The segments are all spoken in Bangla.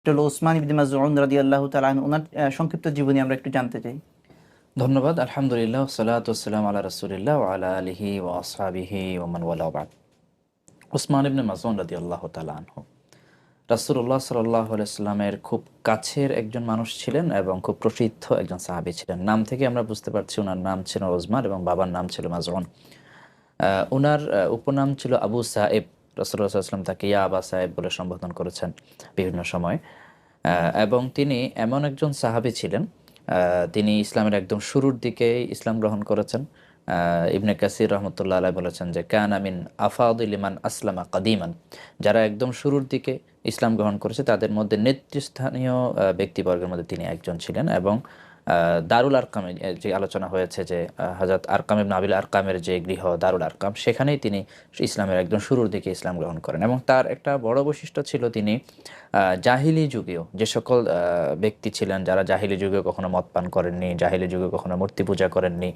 এটা হলো ওসমান ইবনে মাযউন রাদিয়াল্লাহু তাআলা আনহু ওনার সংক্ষিপ্ত জীবনী আমরা একটু জানতে চাই। ধন্যবাদ। আলহামদুলিল্লাহ সালাতু ওয়াসসালামু আলা রাসূলিল্লাহ ওয়া আলা আলিহি ওয়া আসহাবিহি ওয়া মান ওয়ালা বাদ। ওসমান ইবনে মাযউন রাদিয়াল্লাহু তাআলা আনহু রাসূলুল্লাহ সাল্লাল্লাহু আলাইহি ওয়াসাল্লামের খুব কাছের একজন মানুষ ছিলেন এবং খুব প্রসিদ্ধ একজন সাহাবী ছিলেন। নাম থেকে আমরা বুঝতে পারছি উনার নাম ছিল ওসমান এবং বাবার নাম ছিল মাযউন। উনার উপনাম ছিল আবু সায়েব। রাসূলুল্লাহ সাল্লাল্লাহু আলাইহি ওয়াসাল্লাম তাকে ইয়া আবা সায়েব বলে সম্বোধন করেছেন বিভিন্ন সময়। এবং তিনি এমন একজন সাহাবী ছিলেন, তিনি ইসলামের একদম শুরুর দিকে ইসলাম গ্রহণ করেছেন। ইবনে কাসির রহমতুল্লাহ আলাইহি বলেছেন যে কানা মিন আফাদিল মান আসলামা কাদিমান, যারা একদম শুরুর দিকে ইসলাম গ্রহণ করেছে তাদের মধ্যে নেতৃস্থানীয় ব্যক্তিবর্গের মধ্যে তিনি একজন ছিলেন। এবং দারুল আরকামে যে আলোচনা হয়েছে যে হযরত আরকাম ইবনে আবিল আরকামের যে গৃহ দারুল আরকাম, সেখানেই তিনি ইসলামের একদম শুরুর দিকে ইসলাম গ্রহণ করেন। এবং তার একটা বড় বৈশিষ্ট্য ছিল, তিনি জাহিলি যুগেও যে সকল ব্যক্তি ছিলেন যারা জাহিলি যুগে কখনো মদ পান করেননি, জাহিলি যুগে কখনো মূর্তি পূজা করেননি,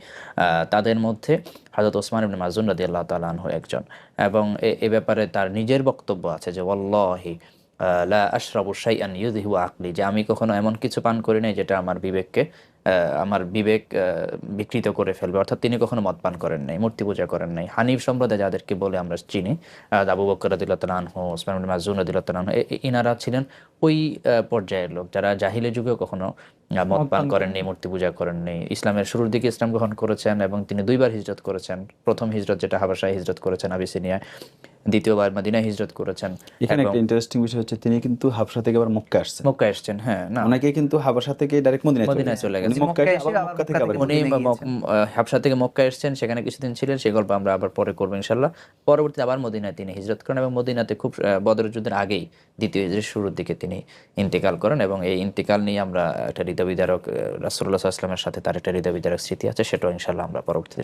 তাদের মধ্যে হযরত ওসমান ইবনে মাযউন রাদিয়াল্লাহু তাআলা আনহু একজন। এবং এ ব্যাপারে তার নিজের বক্তব্য আছে যে ওয়াল্লাহি লা আশরাবু শাইআন ইউযহিবু আকলি, যে আমি কখনো এমন কিছু পান করি নাই যেটা আমার বিবেক বিকৃত করে ফেলবে। অর্থাৎ তিনি কখনো মদ পান করেন নাই, মূর্তি পূজা করেন নাই। হানিফ সম্প্রদায় যাদেরকে বলে আমরা চিনি, আবু বকর রাদিয়াল্লাহু তাআলা আনহু, ওসমান ইবনে মাযউন রাদিয়াল্লাহু তাআলা আনহু, ইনারা ছিলেন ওই পর্যায়ের লোক যারা জাহিলি যুগেও কখনো মদ মদ পান পান করেন। করেননি, মূর্তি পূজা করেননি। ইসলামের শুরুর দিকে ইসলাম গ্রহণ করেছেন এবং তিনি দুইবার হিজরত করেছেন। প্রথম হিজরত যেটা হাবাসায় হিজরত করেছেন আবিসিনিয়ায়, দ্বিতীয়বার মদিনায় হিজরত করেছেন। এখানে এবং একটা ইন্টারেস্টিং বিষয় হচ্ছে তিনি কিন্তু হাবশা থেকে আবার মক্কা আসছেন। মক্কায় এসেছেন। হ্যাঁ, না, অনেকে কিন্তু হাবশা থেকে ডাইরেক্ট মদিনায় মদিনায় চলে উনি গেছেন। মক্কা মক্কায় এসে এসে আবার আবার মক্কা থেকে মক্কা আবার থেকে উনি মদিনায় গিয়েছেন। হাবশা থেকে মক্কা এসেছেন, সেখানে কিছুদিন ছিলেন, সেই গল্প আমরা আবার পরে করবো ইনশাল্লাহ। পরবর্তীতে আবার মদিনায় তিনি হিজরত করেন এবং মদিনাতে খুব বদরের যুদ্ধের আগেই দ্বিতীয় হিজরতের শুরুর দিকে তিনি ইন্তেকাল করেন। এবং এই ইন্তেকাল নিয়ে আমরা একটা হৃদয় বিদারক রাসূলুল্লাহ সাল্লাল্লাহু আলাইহি ওয়াসাল্লামের সাথে তার একটা হৃদয় বিদারক স্মৃতি আছে, সেটাও ইনশাল্লাহ আমরা পরবর্তীতে